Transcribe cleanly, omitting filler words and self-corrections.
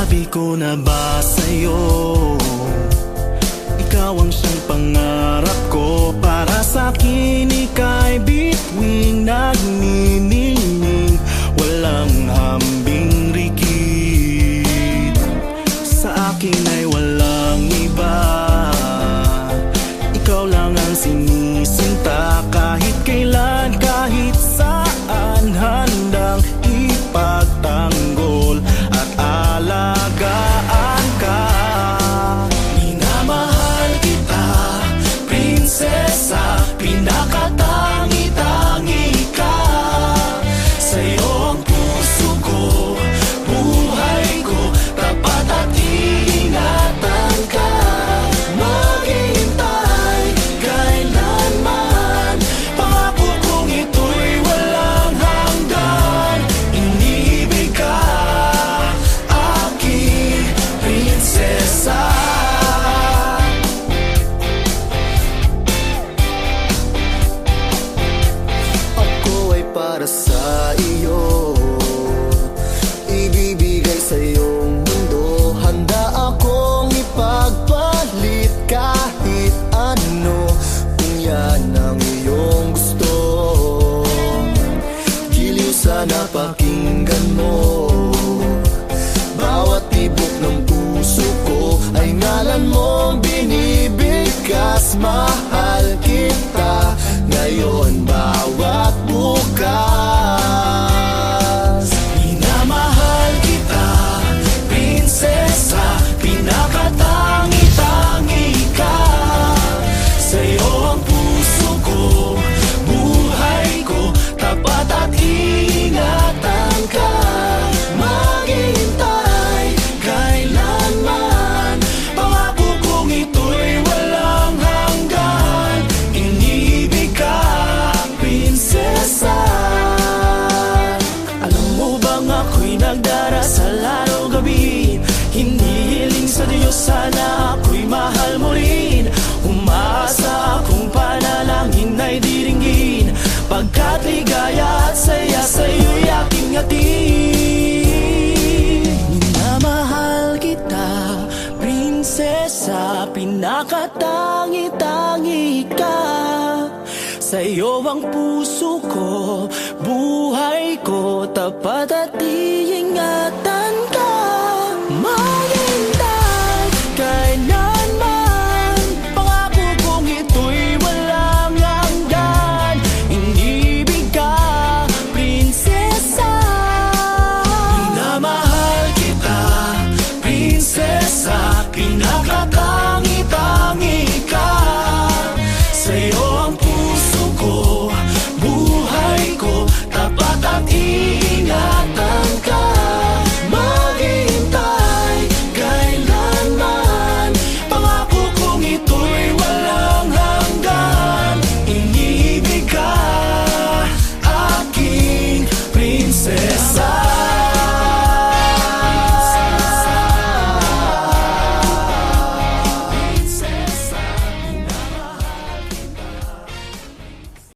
Nasabi ko na ba sa'yo, ikaw ang siyang pangarap ko. Para sa'kin ika'y bituing nagniningning, walang hambing rikit. Sa akin ay walang iba, ikaw lang ang sinisinta. Kahit kailan, kahit saan, handang ipagtanggol at alagaan ka. Minamahal kita, prinsesa, pinakatangi-tangi ka. Sa'yo ang puso ko, buhay ko, tapat at iingatan ka. Maghihintay kailanman, pangako kong ito'y walang hanggan. Iniibig ka, aking prinsesa. Ako ay para sa iyo, ibibigay sa iyong mundo. Handa akong ipagpalit kahit ano, kung yan ang iyong gusto. Giliw sana pakinggan mo, bawat tibok ng puso ko ay ngalan mong binibigkas. Mahal kita ngayon, bawat bukas. Minamahal kita, prinsesa, pinakatangi-tangi ka. Sa'yo ang puso ko, buhay ko, tapat at iingatan ka. Maghihintay kailanman, pangako kong ito'y walang hanggan. Iniibig ka, prinsesa. Alam mo bang ako'y nagdarasal araw-gabi, hinihiling sa Diyos sana ako'y mahal mo rin. Umaasa akong panalangin ay diringgin, pagkat ligaya at saya sa'yo'y aking atin. Minamahal kita, prinsesa, pinakatangi-tangi ka. Sa'yo ang puso ko, buhay ko, tapat at